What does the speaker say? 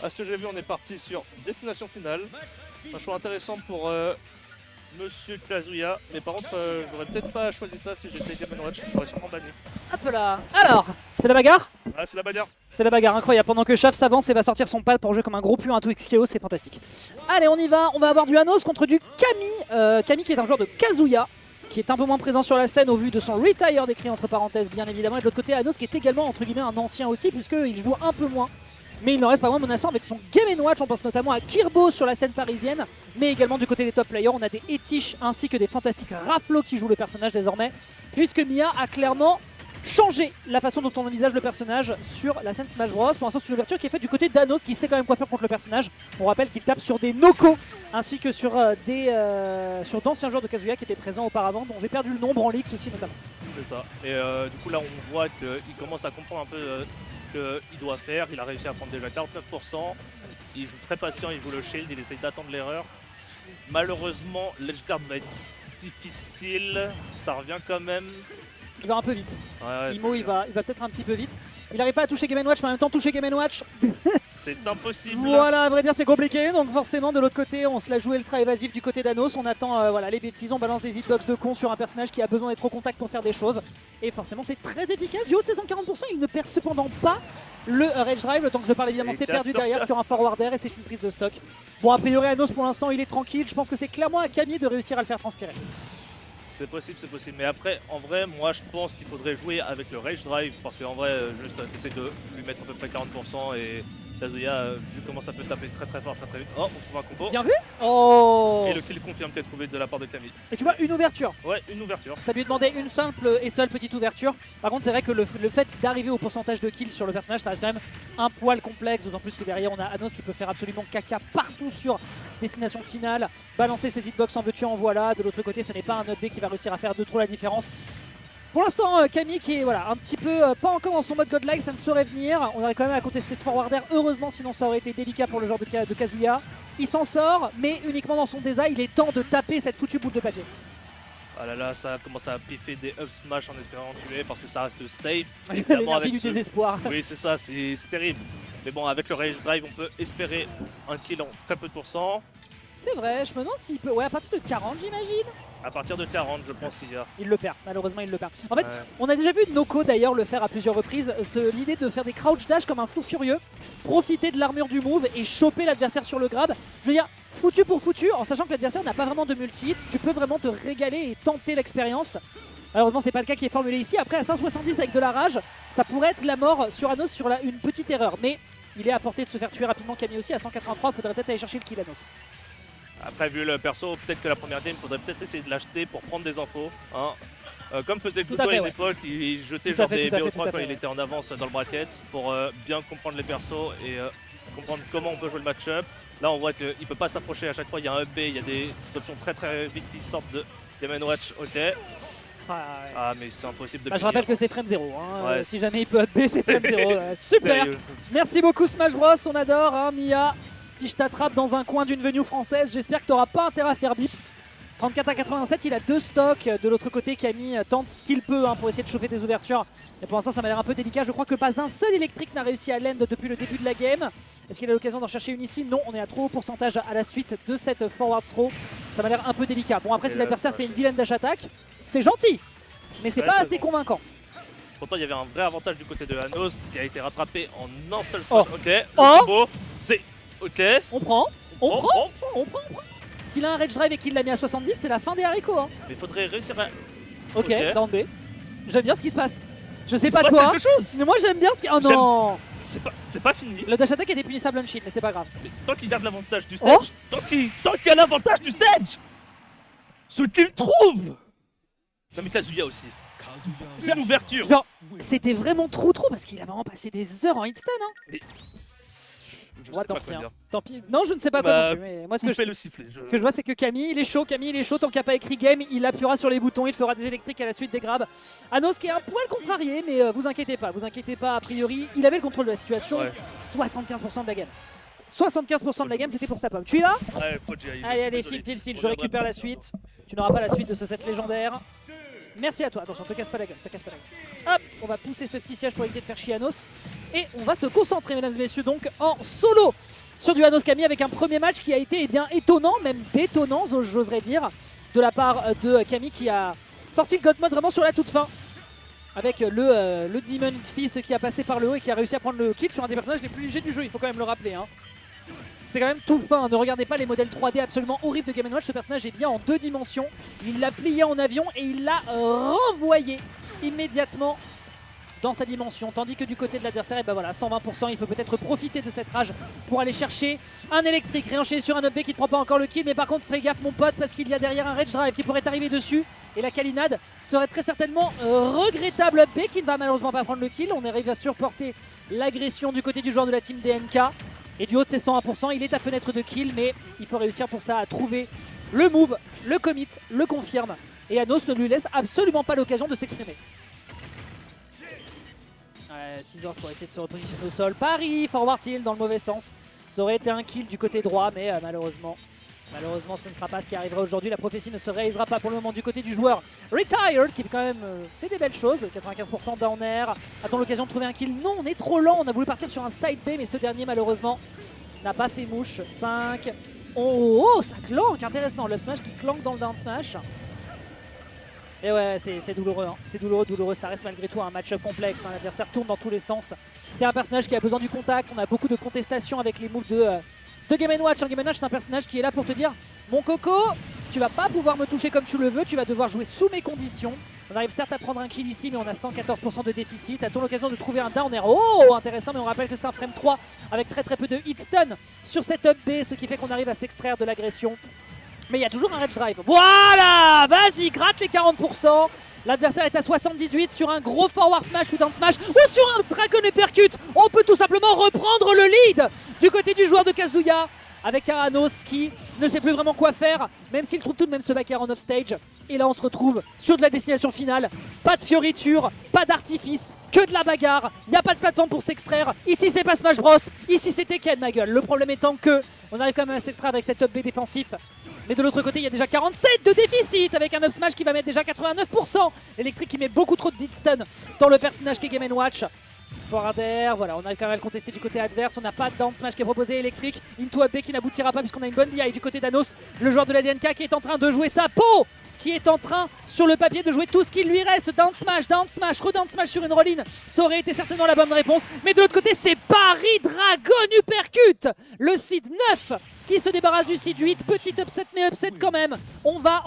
À ce que j'ai vu, on est parti sur destination finale. Un choix intéressant pour Monsieur Kazuya. Mais par contre, j'aurais peut-être pas choisi ça si j'étais Game & Watch. J'aurais sûrement banni. Hop là. Alors, c'est la bagarre. Ah, c'est la bagarre. C'est la bagarre incroyable. Pendant que Shav s'avance et va sortir son pad pour jouer comme un gros puant, un tout XKO, c'est fantastique. Allez, on y va. On va avoir du Anos contre du Kami. Kami qui est un joueur de Kazuya, qui est un peu moins présent sur la scène au vu de son retire décrit entre parenthèses bien évidemment. Et de l'autre côté, Anos qui est également entre guillemets un ancien aussi, puisqu'il joue un peu moins. Mais il n'en reste pas moins menaçant avec son Game & Watch. On pense notamment à Kirbo sur la scène parisienne, mais également du côté des top players, on a des Etish ainsi que des fantastiques Raflo qui jouent le personnage désormais, puisque Mia a clairement changé la façon dont on envisage le personnage sur la scène Smash Bros. Pour l'instant, c'est une ouverture qui est faite du côté d'Anos, qui sait quand même quoi faire contre le personnage. On rappelle qu'il tape sur des Noko ainsi que sur d'anciens joueurs de Kazuya qui étaient présents auparavant, dont j'ai perdu le nombre en Leaks aussi notamment. C'est ça. Et du coup, là, on voit qu'il commence à comprendre un peu ce qu'il doit faire. Il a réussi à prendre déjà 49%. Il joue très patient, il joue le shield, il essaye d'attendre l'erreur. Malheureusement, l'edge guard va être difficile. Ça revient quand même. Il va un peu vite. Ouais, Imo, il va peut-être un petit peu vite. Il n'arrive pas à toucher Game & Watch, mais en même temps, toucher Game & Watch. C'est impossible. Voilà, à vrai dire, c'est compliqué. Donc, forcément, de l'autre côté, on se la joue ultra évasif du côté d'Anos. On attend voilà, les bêtises, on balance des hitbox de con sur un personnage qui a besoin d'être au contact pour faire des choses. Et forcément, c'est très efficace. Du haut de ses 140%, il ne perd cependant pas le Rage Drive. Le temps que je parle, évidemment, c'est perdu derrière sur un forward air et c'est une prise de stock. Bon, a priori, Anos, pour l'instant, il est tranquille. Je pense que c'est clairement à Kami de réussir à le faire transpirer. C'est possible, c'est possible. Mais après, en vrai, moi je pense qu'il faudrait jouer avec le Rage Drive parce qu'en vrai, juste t'essaies de lui mettre à peu près 40% et Kazuya, vu comment ça peut taper très très fort, très très vite. Oh, on trouve un combo. Bien vu. Oh. Et le kill confirme qu'elle trouvé de la part de Kami. Et tu vois, une ouverture. Ouais, une ouverture. Ça lui demandait une simple et seule petite ouverture. Par contre, c'est vrai que le fait d'arriver au pourcentage de kills sur le personnage, ça reste quand même un poil complexe. D'autant plus que derrière, on a Anos qui peut faire absolument caca partout sur destination finale. Balancer ses hitbox en veux-tu, en voilà. De l'autre côté, ce n'est pas un autre B qui va réussir à faire de trop la différence. Pour l'instant, Kami qui est voilà, un petit peu pas encore dans son mode godlike, ça ne saurait venir. On aurait quand même à contester ce forward air, heureusement, sinon ça aurait été délicat pour le genre de Kazuya. Il s'en sort, mais uniquement dans son désir. Il est temps de taper cette foutue boule de papier. Ah là là, ça commence à piffer des up smash en espérant tuer parce que ça reste safe. L'énergie du désespoir. Oui, c'est ça, c'est terrible. Mais bon, avec le Rage Drive, on peut espérer un kill en très peu de pourcents. C'est vrai, je me demande s'il peut... Ouais, à partir de 40, j'imagine. À partir de 40, je pense qu'il y a. Il le perd, malheureusement il le perd. En fait, on a déjà vu Noko d'ailleurs le faire à plusieurs reprises. L'idée de faire des crouch dash comme un fou furieux, profiter de l'armure du move et choper l'adversaire sur le grab. Je veux dire, foutu pour foutu, en sachant que l'adversaire n'a pas vraiment de multi-hit, tu peux vraiment te régaler et tenter l'expérience. Malheureusement, c'est pas le cas qui est formulé ici. Après, à 170 avec de la rage, ça pourrait être la mort sur Anos sur une petite erreur. Mais il est à portée de se faire tuer rapidement. Kami aussi à 183, il faudrait peut-être aller chercher le kill Anos. Après, vu le perso, peut-être que la première game, il faudrait peut-être essayer de l'acheter pour prendre des infos. Hein. Comme faisait Pluto à une époque, il jetait genre des BO3 quand il était en avance dans le bracket pour bien comprendre les persos et comprendre comment on peut jouer le match-up. Là, on voit qu'il ne peut pas s'approcher à chaque fois. Il y a un B, il y a des options très très vite qui sortent de Game & Watch. Ok. Ah, mais c'est impossible de je rappelle que c'est frame 0. Hein. Ouais, si jamais il peut up B, c'est frame 0. Super. Merci beaucoup Smash Bros, on adore. Hein, Mia. Si je t'attrape dans un coin d'une venue française, j'espère que tu n'auras pas intérêt à faire bip. 34 à 87, il a 2 stocks. De l'autre côté, Kami tente ce qu'il peut pour essayer de chauffer des ouvertures. Et pour l'instant, ça m'a l'air un peu délicat. Je crois que pas un seul électrique n'a réussi à l'end depuis le début de la game. Est-ce qu'il a l'occasion d'en chercher une ici? Non, on est à trop haut pourcentage à la suite de cette forward throw. Ça m'a l'air un peu délicat. Bon, après, si l'adversaire fait une vilaine dash attack, c'est gentil, mais c'est pas assez convaincant. Pourtant, il y avait un vrai avantage du côté de Anos qui a été rattrapé en un seul smash. Ok, le combo, c'est... Ok. On prend. S'il a un Rage Drive et qu'il l'a mis à 70, c'est la fin des haricots. Hein. Mais il faudrait réussir à... Ok, down B. J'aime bien ce qui se passe. Je sais pas toi, moi j'aime bien ce qui... Oh non. C'est pas fini. Le dash attack était punissable on shield, mais c'est pas grave. Mais tant qu'il garde l'avantage du stage, tant qu'il y a l'avantage du stage, ce qu'il trouve. Non mais Kazuya aussi. Une ouverture. Genre, c'était vraiment trop parce qu'il a vraiment passé des heures en hitstun. Hein. Mais... Tant pis. Non, je ne sais pas quoi non plus. Mais moi, ce que je vois, c'est que Kami, il est chaud. Tant qu'il n'a pas écrit game, il appuiera sur les boutons, il fera des électriques à la suite des grabs. Anos qui est un poil contrarié, mais vous inquiétez pas, a priori, il avait le contrôle de la situation. 75% de la game. 75% de la game, c'était pour sa pomme. Tu es là? Ouais, faut que j'y aille. Allez, file, je récupère la suite. Tu n'auras pas la suite de ce set légendaire. Merci à toi. Attention, te casse pas la gueule, te casse pas la gueule. Hop, on va pousser ce petit siège pour éviter de faire chier Anos. Et on va se concentrer, mesdames et messieurs, donc en solo sur du Anos Camille avec un premier match qui a été étonnant, même détonnant, j'oserais dire, de la part de Camille qui a sorti le God Mode vraiment sur la toute fin. Avec le Demon Fist qui a passé par le haut et qui a réussi à prendre le kill sur un des personnages les plus légers du jeu, il faut quand même le rappeler. Hein. C'est quand même tout fin, hein. Ne regardez pas les modèles 3D absolument horribles de Game & Watch, ce personnage est bien en 2 dimensions. Il l'a plié en avion et il l'a renvoyé immédiatement dans sa dimension. Tandis que du côté de l'adversaire, et ben voilà, 120%, il faut peut-être profiter de cette rage pour aller chercher un électrique. Réenchaîné sur un up B qui ne prend pas encore le kill, mais par contre fais gaffe mon pote parce qu'il y a derrière un Rage Drive qui pourrait arriver dessus. Et la Kalinade serait très certainement regrettable up B qui ne va malheureusement pas prendre le kill. On arrive à surporter l'agression du côté du joueur de la team DNK. Et du haut de ses 101%, il est à fenêtre de kill, mais il faut réussir pour ça à trouver le move, le commit, le confirme. Et Anos ne lui laisse absolument pas l'occasion de s'exprimer. Scissors pour essayer de se repositionner au sol. Paris, forward tilt dans le mauvais sens. Ça aurait été un kill du côté droit, mais malheureusement, ce ne sera pas ce qui arrivera aujourd'hui. La prophétie ne se réalisera pas pour le moment du côté du joueur Retired, qui quand même fait des belles choses. 95% down air. A-t-on l'occasion de trouver un kill? Non, on est trop lent. On a voulu partir sur un side B, mais ce dernier, malheureusement, n'a pas fait mouche. 5. Oh, ça clanque. Intéressant. L'up smash qui clanque dans le down smash. Et ouais, c'est douloureux, hein. C'est douloureux, ça reste malgré tout un match-up complexe, hein. L'adversaire tourne dans tous les sens. C'est un personnage qui a besoin du contact, on a beaucoup de contestations avec les moves de Game & Watch. Game & Watch, c'est un personnage qui est là pour te dire « Mon coco, tu vas pas pouvoir me toucher comme tu le veux, tu vas devoir jouer sous mes conditions. » On arrive certes à prendre un kill ici, mais on a 114% de déficit. A-t-on l'occasion de trouver un down air? Oh, intéressant, mais on rappelle que c'est un frame 3 avec très peu de hit stun sur cette up B, ce qui fait qu'on arrive à s'extraire de l'agression. Mais il y a toujours un Rage Drive. Voilà, vas-y, gratte les 40%. L'adversaire est à 78 sur un gros forward smash ou down smash ou sur un Dragon Uppercut. On peut tout simplement reprendre le lead du côté du joueur de Kazuya avec un Anos qui ne sait plus vraiment quoi faire, même s'il trouve tout de même ce back air en offstage. Et là, on se retrouve sur de la destination finale. Pas de fioriture, pas d'artifice, que de la bagarre. Il n'y a pas de plateforme pour s'extraire. Ici, c'est pas Smash Bros. Ici, c'est Tekken, ma gueule. Le problème étant que on arrive quand même à s'extraire avec cet up B défensif. Mais de l'autre côté, il y a déjà 47 de déficit avec un up smash qui va mettre déjà 89%. L'électrique qui met beaucoup trop de hit stun dans le personnage qui est Game & Watch. Forward air, voilà, on arrive quand même à le contester du côté adverse. On n'a pas de down smash qui est proposé électrique. Into up B qui n'aboutira pas puisqu'on a une bonne DI du côté d'Anos, le joueur de la DNK qui est en train de jouer sa peau, qui est en train sur le papier de jouer tout ce qui lui reste. Down smash, re-down smash sur une roll-in. Ça aurait été certainement la bonne réponse. Mais de l'autre côté, c'est Paris Dragon Uppercut, le seed 9 qui se débarrasse du seed 8. Petit upset, mais upset quand même. On va